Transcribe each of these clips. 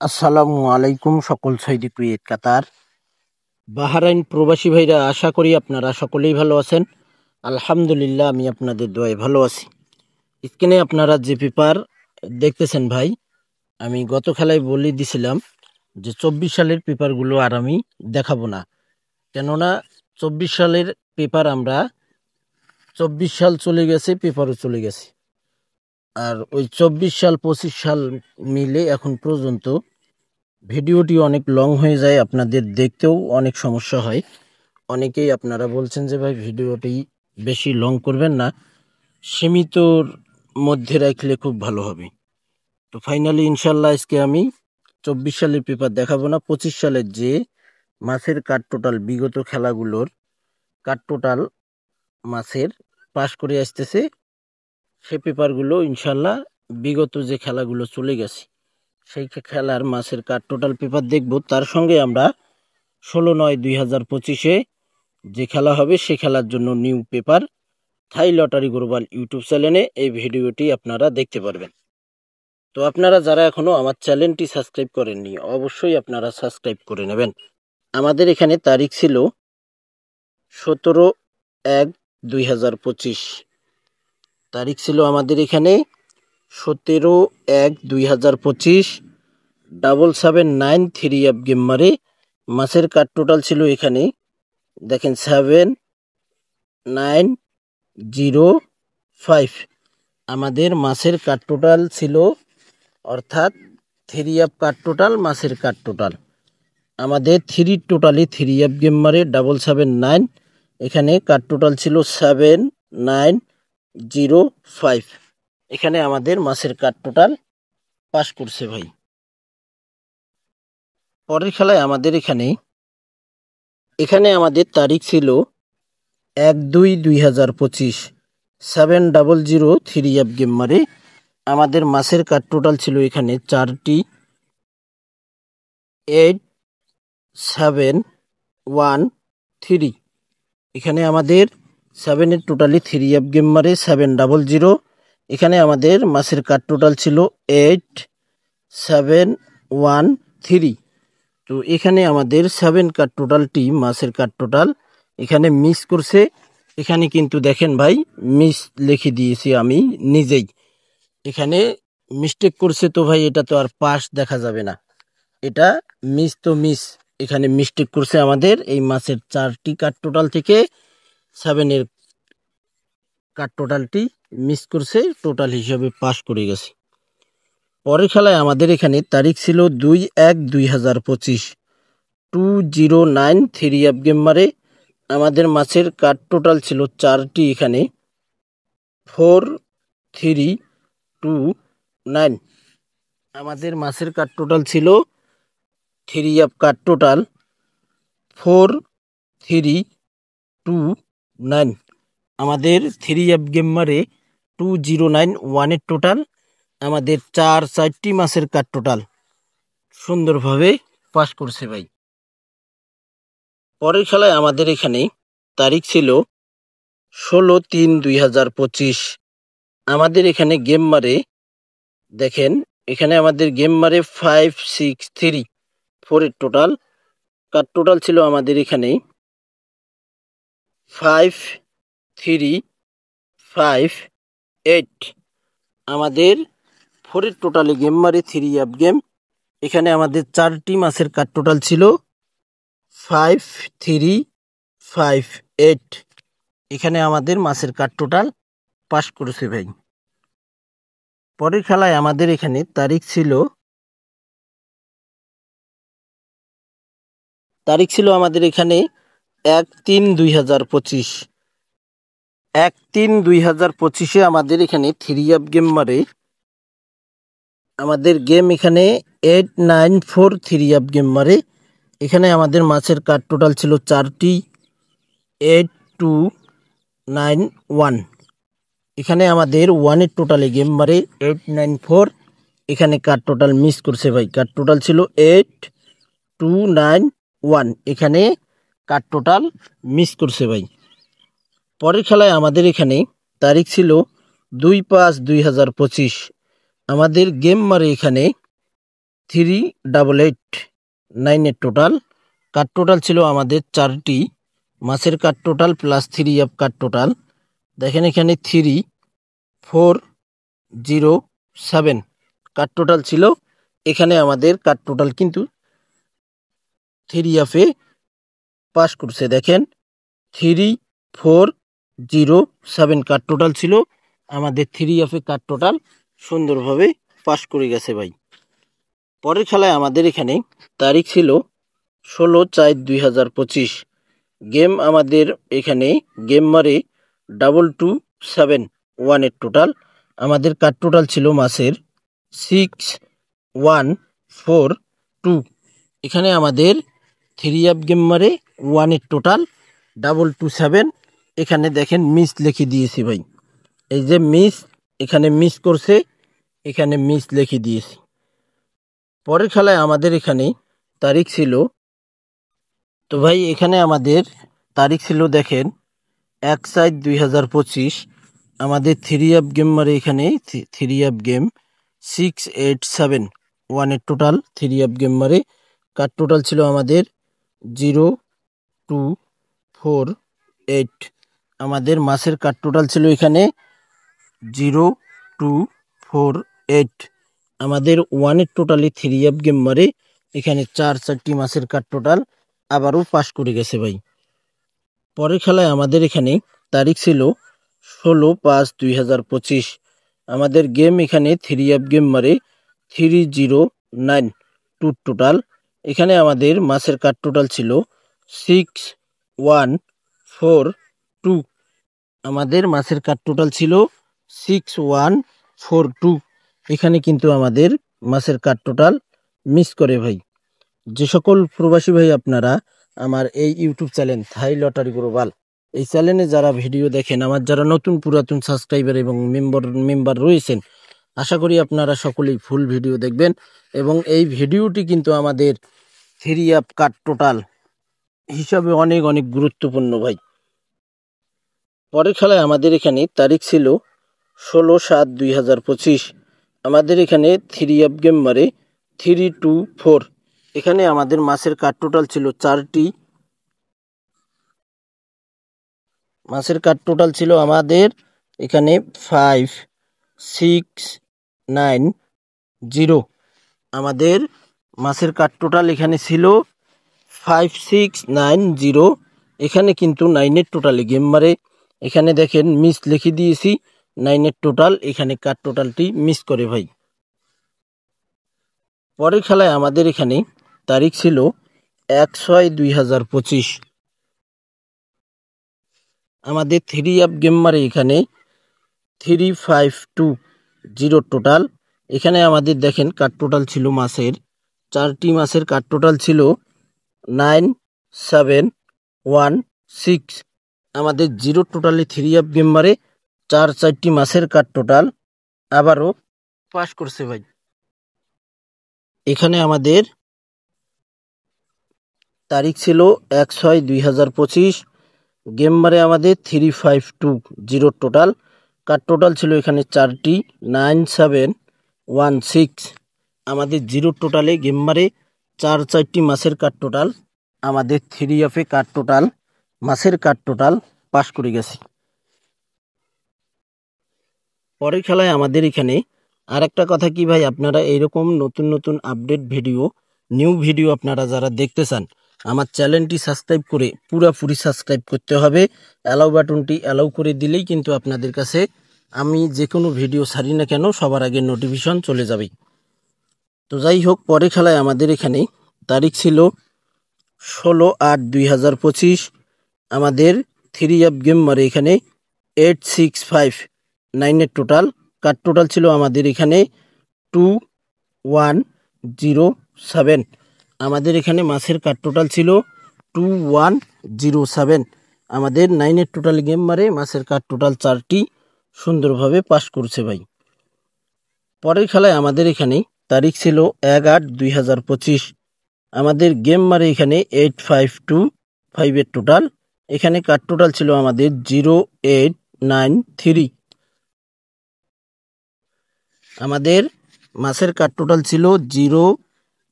আসসালামু আলাইকুম সকল সাইদি কুয়েত কাতার বাহরাইন প্রবাসী ভাইরা, আশা করি আপনারা সকলেই ভালো আছেন। আলহামদুলিল্লাহ, আমি আপনাদের দোয়ায় ভালো আছি। স্ক্রিনে আপনারা যে পেপার দেখতেছেন ভাই, আমি গত খেলায় বলে দিছিলাম যে 24 সালের পেপারগুলো আর আমি দেখাবো না, কেননা 24 সালের পেপার আমরা 24 সাল চলে গেছে, পেপারও চলে গেছে। আর ওই 24 সাল 25 সাল মিলে এখন পর্যন্ত ভিডিওটি অনেক লং হয়ে যায়, আপনাদের দেখতেও অনেক সমস্যা হয়। অনেকেই আপনারা বলছেন যে ভাই ভিডিওটি বেশি লং করবেন না, সীমিতর মধ্যে রাখলে খুব ভালো হবে। তো ফাইনালি ইনশাল্লাহ আজকে আমি 24 সালের পেপার দেখাবো না, 25 সালের যে মাছের কাট টোটাল, বিগত খেলাগুলোর কাট টোটাল মাছের পাস করে আসতেছে, সে পেপারগুলো ইনশাল্লাহ বিগত যে খেলাগুলো চলে গেছে সেই খেলার মাছের কাট টোটাল পেপার দেখব। তার সঙ্গে আমরা 16/9/2025 যে খেলা হবে সে খেলার জন্য নিউ পেপার থাই লটারি গ্লোবাল ইউটিউব চ্যানেলে এই ভিডিওটি আপনারা দেখতে পারবেন। তো আপনারা যারা এখনো আমার চ্যানেলটি সাবস্ক্রাইব করেননি, অবশ্যই আপনারা সাবস্ক্রাইব করে নেবেন। আমাদের এখানে তারিখ ছিল 17/1/2025, তারিখ ছিল আমাদের এখানে 17/1/2025। 779 3 অ্যাপ গেম মারে মাছের কাট টোটাল ছিল এখানে দেখেন 7905। আমাদের মাছের কাট টোটাল ছিল, অর্থাৎ 3 অ্যাপ কাট টোটাল মাছের কাট টোটাল আমাদের 3 অ্যাপ গেম মারে 779, এখানে কাট টোটাল ছিল 7905। এখানে আমাদের মাছের কাট টোটাল পাস করছে ভাই। পরের খেলায় আমাদের এখানে আমাদের তারিখ ছিল 1/2/2025, 7003 অ্যাপ গেম মারে আমাদের মাছের কাট টোটাল ছিল এখানে 4টি 8713। এখানে আমাদের 7-এর টোটালি 3 অ্যাপ গেম মারে 700। এখানে আমাদের মাছের কাট টোটাল ছিল 8713। তো এখানে আমাদের 7 কাট টোটালটি মাছের কাট টোটাল এখানে মিস করছে। এখানে কিন্তু দেখেন ভাই, মিস লিখে দিয়েছি আমি নিজেই, এখানে মিস্টেক করছে। তো ভাই এটা তো আর পাস দেখা যাবে না, এটা মিস তো মিস। এখানে মিস্টেক করছে আমাদের এই মাছের 4টি কাট টোটাল থেকে 7-এর কাট টোটালটি মিস করছে, টোটাল হিসাবে পাস করে গেছে। পরের খেলায় আমাদের এখানে তারিখ ছিল 2/1/2025, 2093 অ্যাপ গেম মারে আমাদের মাছের কাট টোটাল ছিল 4টি, এখানে 4329। আমাদের মাছের কাট টোটাল ছিল 3 অ্যাপ কাট টোটাল 4329। আমাদের 3 অ্যাপ গেম মারে 2091-এর টোটাল আমাদের 4টি মাছের কাট টোটাল সুন্দরভাবে পাস করছে ভাই। পরের খেলায় আমাদের এখানে তারিখ ছিল 16/3/2025। আমাদের এখানে গেম মারে দেখেন, এখানে আমাদের গেম মারে 5634-এর টোটাল কাট টোটাল ছিল আমাদের এখানে 5358। আমাদের 4-এর টোটালে গেম মারে 3 অ্যাপ গেম, এখানে আমাদের 4টি মাছের কাট টোটাল ছিল 5358। এখানে আমাদের মাছের কাট টোটাল পাস করেছে ভাই। পরের খেলায় আমাদের এখানে তারিখ ছিল আমাদের এখানে 1/3/2025। 1/3/2025-এ আমাদের এখানে 3 অ্যাপ গেম মারে আমাদের গেম এখানে 8943 অ্যাপ গেম মারে, এখানে আমাদের মাছের কাট টোটাল ছিল 4টি 8291। এখানে আমাদের 1-এর টোটালে গেম মারে 894, এখানে কাট টোটাল মিস করছে ভাই, কাট টোটাল ছিল 8291, এখানে কাট টোটাল মিস করছে ভাই। পরের খেলায় আমাদের এখানে তারিখ ছিল 2/5/2025। আমাদের গেম মারে এখানে 3889 এর টোটাল। কাট টোটাল ছিল আমাদের 4টি মাছের কাট টোটাল প্লাস 3 কাট টোটাল। দেখেন এখানে 3407 কাট টোটাল ছিল। এখানে আমাদের কাট টোটাল কিন্তু 3 পাস করছে। দেখেন 3407 কাট টোটাল ছিল আমাদের 3 কাট টোটাল সুন্দরভাবে পাস করে গেছে ভাই। পরের খেলায় আমাদের এখানে তারিখ ছিল 16/4/2025। গেম আমাদের এখানে গেম মারে 2271 এর টোটাল। আমাদের কাট টোটাল ছিল মাছের 6142। এখানে আমাদের 3 গেম মারে 1 এর টোটাল 227। এখানে দেখেন মিস লিখে দিয়েছি ভাই, এই যে মিস, এখানে মিস করছে, এখানে মিস লিখে দিয়েছি। পরের খেলায় আমাদের এখানে তারিখ ছিল, তো ভাই এখানে আমাদের তারিখ ছিল দেখেন 1/4/2025। আমাদের 3 গেম মারে এখানে 3 গেম 6871 এর টোটাল। 3 গেম মারে কাট টোটাল ছিল আমাদের 0248। আমাদের মাছের কাট টোটাল ছিল এখানে 0248। আমাদের 1 টোটালি 3 গেম মারে এখানে 4টি মাছের কাট টোটাল আবারও পাস করে গেছে ভাই। পরের খেলায় আমাদের এখানে তারিখ ছিল 16/5/2025। আমাদের গেম এখানে 3 গেম মারে 3092 টোটাল। এখানে আমাদের মাছের কাট টোটাল ছিল 6142। আমাদের মাছের কাট টোটাল ছিল 6142। এখানে কিন্তু আমাদের মাছের কাট টোটাল মিস করে ভাই। যে সকল প্রবাসী ভাই আপনারা আমার এই ইউটিউব চ্যানেল থাই লটারি গ্লোবাল, এই চ্যানেলে যারা ভিডিও দেখেন, আমার যারা নতুন পুরাতন সাবস্ক্রাইবার এবং মেম্বার রয়েছেন, আশা করি আপনারা সকলেই ফুল ভিডিও দেখবেন। এবং এই ভিডিওটি কিন্তু আমাদের 3 কাট টোটাল হিসাবে অনেক অনেক গুরুত্বপূর্ণ ভাই। পরের খেলায় আমাদের এখানে তারিখ ছিল 16/7/2025। আমাদের এখানে 3 গেম মারে 324। এখানে আমাদের মাছের কাট টোটাল ছিল 4টি। মাছের কাট টোটাল ছিল আমাদের এখানে 5690। আমাদের মাছের কাট টোটাল এখানে ছিল 5690। এখানে কিন্তু 9 টোটালে গেম মারে, এখানে দেখেন মিস লিখে দিয়েছি 9 টোটাল, এখানে কাট টোটালটি মিস করে ভাই। পরের খেলায় আমাদের এখানে তারিখ ছিল 1/6/2025। আমাদের 3 গেম মারে এখানে 3520 টোটাল। এখানে আমাদের দেখেন কাট টোটাল ছিল মাছের 4টি মাছের কাট টোটাল ছিল 9716। আমাদের 0 টোটালি 3 গেম মারে 4টি মাছের কাট টোটাল আবারও পাস করছে ভাই। এখানে আমাদের তারিখ ছিল 1/6/2025। গেম মারে আমাদের 3520 টোটাল। কাট টোটাল ছিল এখানে 4টি 9716। আমাদের 0 টোটালে গেম মারে 4টি মাছের কাট টোটাল আমাদের 3 কাট টোটাল মাছের কাট টোটাল পাস করে গেছে। পরের খেলায় আমাদের এখানে আর একটা কথা কি ভাই, আপনারা এইরকম নতুন নতুন আপডেট ভিডিও, নিউ ভিডিও আপনারা যারা দেখতে চান, আমার চ্যানেলটি সাবস্ক্রাইব করে পুরোপুরি সাবস্ক্রাইব করতে হবে। অ্যালাউ বাটনটি অ্যালাউ করে দিলেই কিন্তু আপনাদের কাছে আমি যে কোনো ভিডিও ছাড়ি না কেন সবার আগে নোটিফিকেশন চলে যাবে। তো যাই হোক, পরের খেলায় আমাদের এখানে তারিখ ছিল 16/8/2025। আমাদের 3 গেম মারে এখানে 8659 টোটাল। কাট টোটাল ছিল আমাদের এখানে 2107। আমাদের এখানে মাছের কাট টোটাল ছিল 2107। আমাদের 9 টোটাল গেম মারে মাছের কাট টোটাল 4টি সুন্দরভাবে পাস করছে ভাই। পরের খেলায় আমাদের এখানে তারিখ ছিল 1/8/2025। আমাদের গেম মারে এখানে 8525 টোটাল। এখানে কাট টোটাল ছিল আমাদের 0893। আমাদের মাছের কাট টোটাল ছিল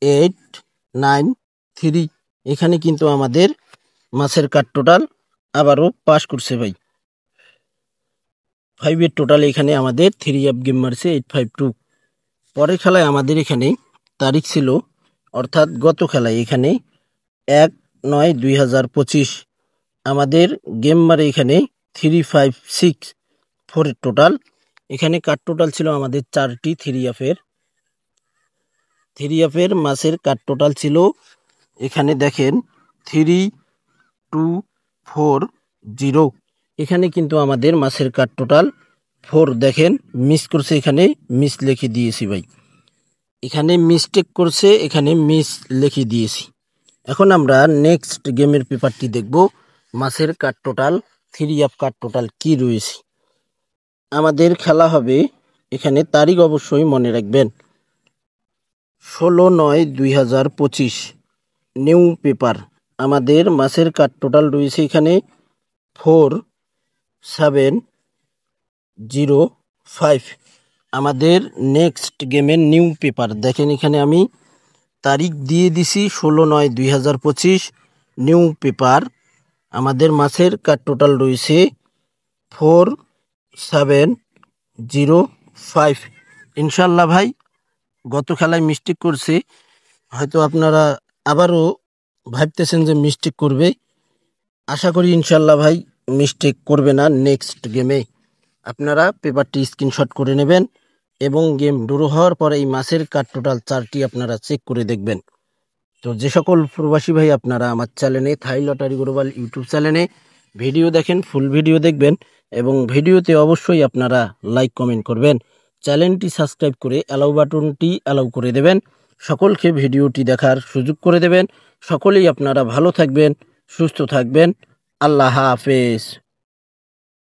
893। এখানে কিন্তু আমাদের মাছের কাট টোটাল আবারও পাস করছে ভাই। 5-এর টোটাল এখানে আমাদের 3 অফ গেম মারছে 852। পরের খেলায় আমাদের এখানে তারিখ ছিল, অর্থাৎ গত খেলায় এখানে 1/9/2025 আমাদের গেম মারে এখানে 3564 টোটাল। এখানে কাট টোটাল ছিল আমাদের 4টি 3 অফের মাছের কাট টোটাল ছিল এখানে দেখেন 3240। এখানে কিন্তু আমাদের মাছের কাট টোটাল 4 দেখেন মিস করছে, এখানে মিস লিখে দিয়েছি ভাই, এখানে মিস্টেক করছে, এখানে মিস লিখে দিয়েছি। এখন আমরা নেক্সট গেমের পেপারটি দেখব, মাছের কাট টোটাল 3 অফ কাট টোটাল কি রয়েছে। আমাদের খেলা হবে এখানে, তারিখ অবশ্যই মনে রাখবেন 16/9/2025 নিউ পেপার। আমাদের মাছের কাট টোটাল রয়েছে এখানে 4705। আমাদের নেক্সট গেমের নিউ পেপার দেখেন, এখানে আমি তারিখ দিয়ে দিছি 16/9/2025 নিউ পেপার। আমাদের মাছের কাট টোটাল রয়েছে 4705। ইনশাল্লাহ ভাই, গত খেলায় মিস্টেক করছে, হয়তো আপনারা আবারও ভাবতেছেন যে মিস্টেক করবে, আশা করি ইনশাল্লাহ ভাই মিস্টেক করবে না। নেক্সট গেমে আপনারা পেপারটি স্ক্রিনশট করে নেবেন এবং গেম ড্র হওয়ার পরে এই মাছের কাট টোটাল 4টি আপনারা চেক করে দেখবেন। তো যে সকল প্রবাসী ভাই আপনারা আমার চ্যানেলে থাই লটারি গ্লোবাল ইউটিউব চ্যানেলে ভিডিও দেখেন, ফুল ভিডিও দেখবেন এবং ভিডিওতে অবশ্যই আপনারা লাইক কমেন্ট করবেন, চ্যানেলটি সাবস্ক্রাইব করে অ্যালাউ বাটনটি অ্যালাউ করে দেবেন, সকলকে ভিডিওটি দেখার সুযোগ করে দেবেন। সকলেই আপনারা ভালো থাকবেন, সুস্থ থাকবেন। আল্লাহ হাফেজ।